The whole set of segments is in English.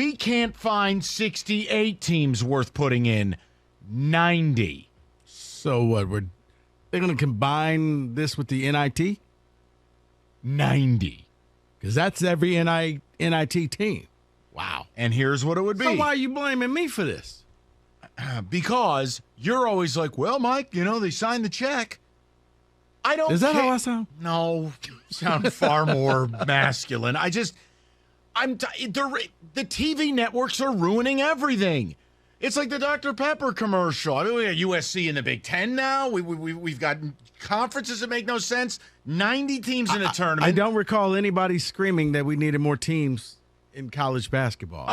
We can't find 68 teams worth putting in 90. So what? They're going to combine this with the NIT? 90. Because that's every NIT team. Wow. And here's what it would be. So why are you blaming me for this? Because you're always like, well, Mike, they signed the check. I don't Is that care. how I sound? No, you sound far more masculine. The TV networks are ruining everything. It's like the Dr. Pepper commercial. I mean, we got USC in the Big Ten now. We've got conferences that make no sense. 90 teams in a tournament. I don't recall anybody screaming that we needed more teams in college basketball.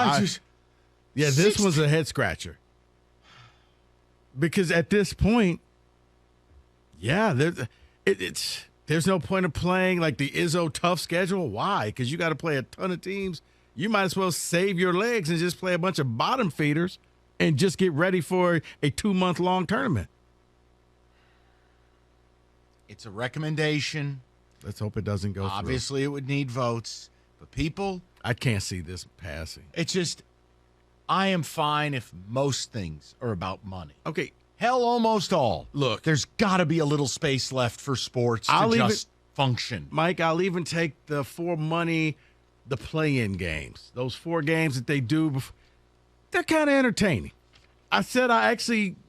This was a head scratcher. Because at this point, there's no point of playing like the Izzo tough schedule. Why? Because you got to play a ton of teams. You might as well save your legs and just play a bunch of bottom feeders and just get ready for a 2-month-long tournament. It's a recommendation. Let's hope it doesn't go Obviously, it would need votes. But people, I can't see this passing. It's just, I am fine if most things are about money. Okay. Hell, almost all. Look. There's got to be a little space left for sports to just function. Mike, I'll even take the the play-in games. Those 4 games that they do, they're kind of entertaining. I said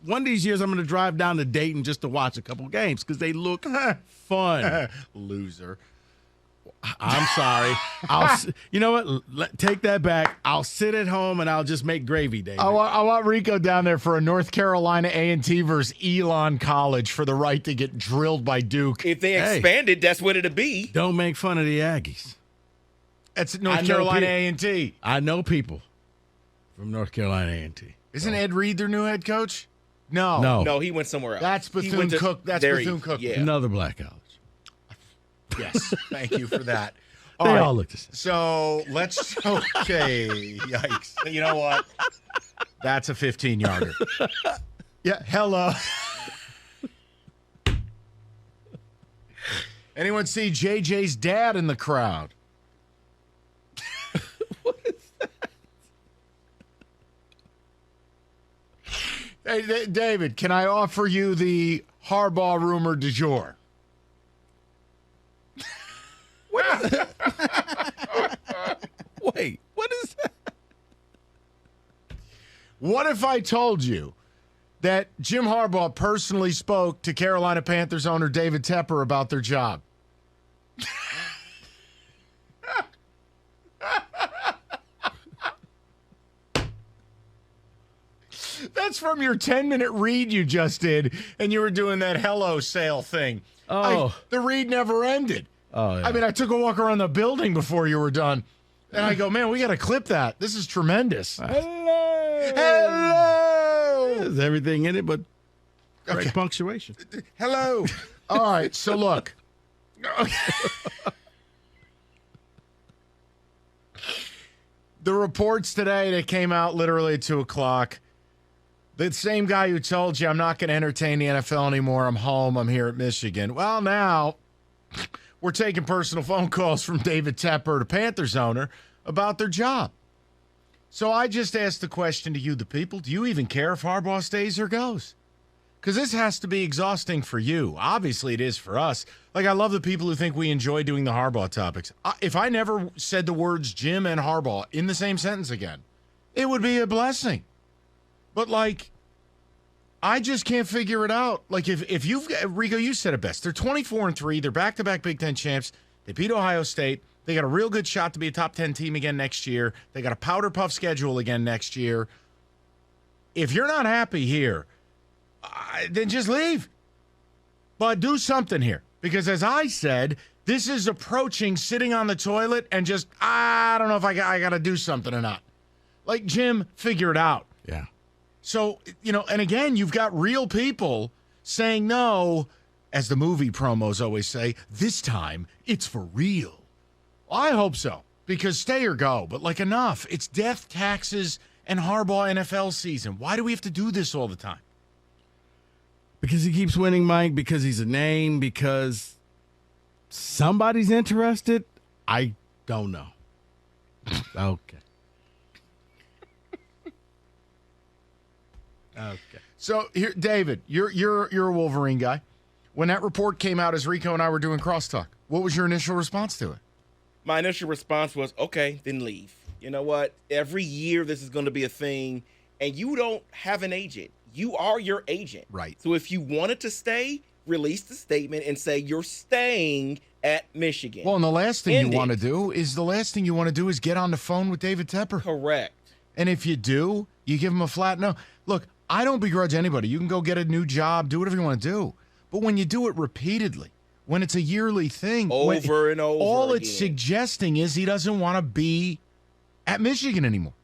one of these years I'm going to drive down to Dayton just to watch a couple games because they look fun. Loser. I'm sorry. You know what? Take that back. I'll sit at home and I'll just make gravy, David. I want Rico down there for a North Carolina A&T versus Elon College for the right to get drilled by Duke. If they expanded, that's what it'd be. Don't make fun of the Aggies. That's North Carolina A&T. I know people from North Carolina A&T. Isn't Ed Reed their new head coach? No, he went somewhere else. That's Bethune-Cookman. That's Bethune-Cookman. Yeah. Another black college. Yes, thank you for that. They all look the same. So yikes. You know what? That's a 15-yarder. Yeah, hello. Anyone see JJ's dad in the crowd? What is that? Hey, David, can I offer you the Harbaugh rumor du jour? Wait, what is that? What if I told you that Jim Harbaugh personally spoke to Carolina Panthers owner David Tepper about their job? That's from your 10-minute read you just did, and you were doing that hello sale thing. The read never ended. Oh, yeah. I mean, I took a walk around the building before you were done, and I go, man, we got to clip that. This is tremendous. Hello. There's everything in it, but correct punctuation. Hello. All right, so look. The reports today that came out literally at 2 o'clock, the same guy who told you I'm not going to entertain the NFL anymore, I'm home, I'm here at Michigan. Well, now we're taking personal phone calls from David Tepper, the Panthers owner, about their job. So I just asked the question to you, the people. Do you even care if Harbaugh stays or goes? Because this has to be exhausting for you. Obviously, it is for us. Like, I love the people who think we enjoy doing the Harbaugh topics. If I never said the words Jim and Harbaugh in the same sentence again, it would be a blessing. But, like, I just can't figure it out. Like, if you've – Rico, you said it best. They're 24-3. They're back-to-back Big Ten champs. They beat Ohio State. They got a real good shot to be a top 10 team again next year. They got a powder puff schedule again next year. If you're not happy here, then just leave. But do something here. Because as I said, this is approaching sitting on the toilet and just, I don't know if I got to do something or not. Like, Jim, figure it out. Yeah. So, and again, you've got real people saying no, as the movie promos always say, this time it's for real. I hope so, because stay or go, but like enough. It's death, taxes, and Harbaugh NFL season. Why do we have to do this all the time? Because he keeps winning, Mike, because he's a name, because somebody's interested? I don't know. Okay. Okay. So here, David, you're a Wolverine guy. When that report came out, as Rico and I were doing crosstalk, what was your initial response to it? My initial response was, okay, then leave. You know what? Every year this is going to be a thing, and you don't have an agent. You are your agent. Right. So if you wanted to stay, release the statement and say you're staying at Michigan. Well, and the last thing End you want to it. do is get on the phone with David Tepper. Correct. And if you do, you give him a flat no. Look, I don't begrudge anybody. You can go get a new job, do whatever you want to do. But when you do it repeatedly, when it's a yearly thing, Over and over all again. it's suggesting is he doesn't want to be at Michigan anymore.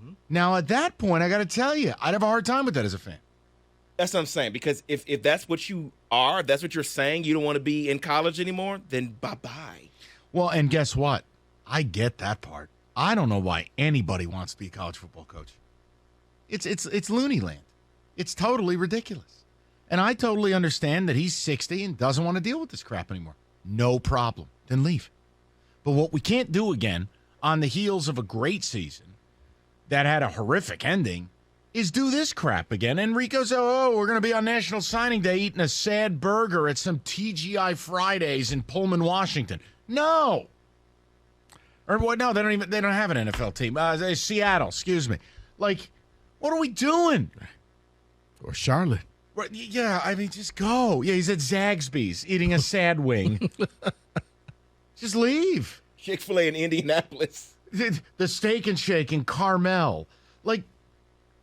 Mm-hmm. Now, at that point, I got to tell you, I'd have a hard time with that as a fan. That's what I'm saying. Because if that's what you are, if that's what you're saying, you don't want to be in college anymore, then bye-bye. Well, and guess what? I get that part. I don't know why anybody wants to be a college football coach. It's loony land. It's totally ridiculous. And I totally understand that he's 60 and doesn't want to deal with this crap anymore. No problem. Then leave. But what we can't do again on the heels of a great season that had a horrific ending is do this crap again. And Rico's, we're going to be on National Signing Day eating a sad burger at some TGI Fridays in Pullman, Washington. No. Or what? No, they don't have an NFL team. Seattle, excuse me. Like, what are we doing? Or Charlotte. Right, yeah, I mean, just go. Yeah, he's at Zaxby's eating a sad wing. Just leave. Chick-fil-A in Indianapolis. The Steak and Shake in Carmel. Like,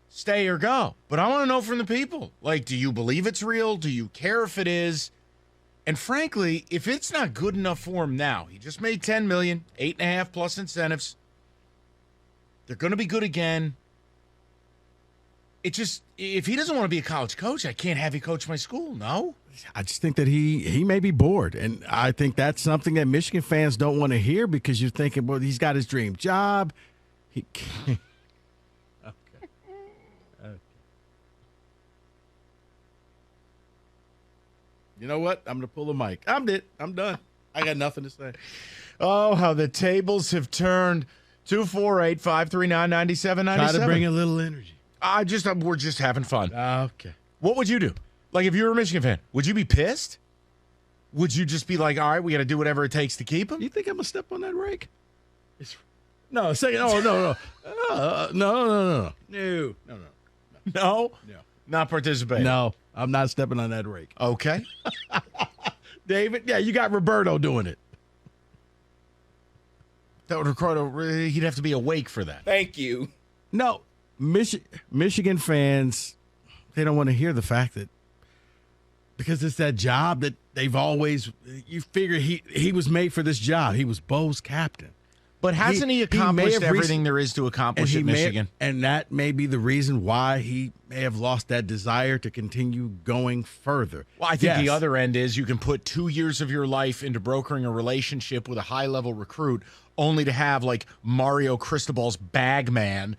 stay or go. But I want to know from the people. Like, do you believe it's real? Do you care if it is? And frankly, if it's not good enough for him now, he just made $10 million, 8.5 plus incentives. They're going to be good again. It just, if he doesn't want to be a college coach, I can't have you coach my school. No. I just think that he may be bored. And I think that's something that Michigan fans don't want to hear because you're thinking, well, he's got his dream job. He can't. Okay. You know what? I'm going to pull the mic. I'm done. I got nothing to say. Oh, how the tables have turned. 248-539-9797. Try to bring a little energy. We're just having fun. Okay. What would you do? Like, if you were a Michigan fan, would you be pissed? Would you just be like, all right, we got to do whatever it takes to keep him? You think I'm going to step on that rake? No, say no. No. No. No? No. Not participating? No, I'm not stepping on that rake. Okay. David, yeah, you got Roberto doing it. That would require, he'd have to be awake for that. Thank you. No, Michigan fans, they don't want to hear the fact that because it's that job that they've always, you figure he was made for this job. He was Bo's captain. But hasn't he accomplished everything there is to accomplish at Michigan? And that may be the reason why he may have lost that desire to continue going further. Well, I think the other end is you can put 2 years of your life into brokering a relationship with a high-level recruit only to have, like, Mario Cristobal's bag man,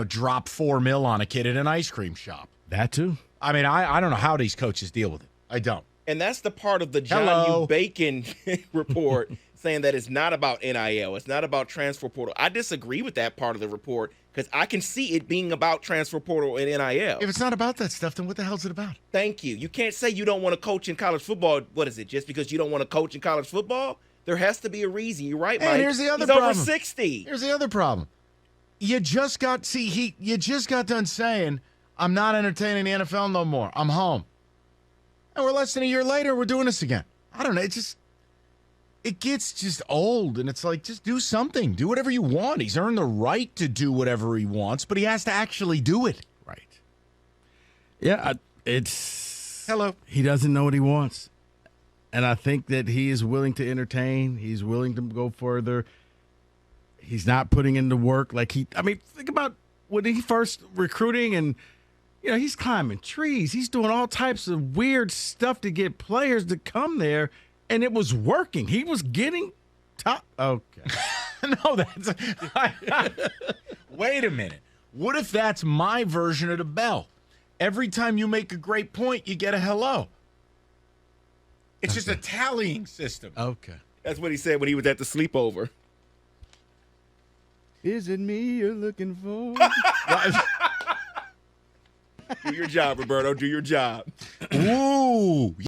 drop $4 million on a kid at an ice cream shop. That too. I mean, I don't know how these coaches deal with it. I don't. And that's the part of the John U. Bacon report saying that it's not about NIL. It's not about transfer portal. I disagree with that part of the report because I can see it being about transfer portal and NIL. If it's not about that stuff, then what the hell's it about? Thank you. You can't say you don't want to coach in college football. What is it? Just because you don't want to coach in college football? There has to be a reason. You're right, Mike. And here's the other He's problem. over 60. Here's the other problem. You just got done saying, I'm not entertaining the NFL no more. I'm home. And we're less than a year later, we're doing this again. I don't know. It gets just old, and it's like, just do something. Do whatever you want. He's earned the right to do whatever he wants, but he has to actually do it. Right. Yeah, it's... Hello. He doesn't know what he wants. And I think that he is willing to entertain. He's willing to go further. He's not putting in the work think about when he first recruiting and, he's climbing trees. He's doing all types of weird stuff to get players to come there, and it was working. He was getting top. Okay. No, that's... Wait a minute. What if that's my version of the bell? Every time you make a great point, you get a hello. It's just a tallying system. Okay. That's what he said when he was at the sleepover. Is it me you're looking for? Do your job, Roberto. Do your job. Ooh.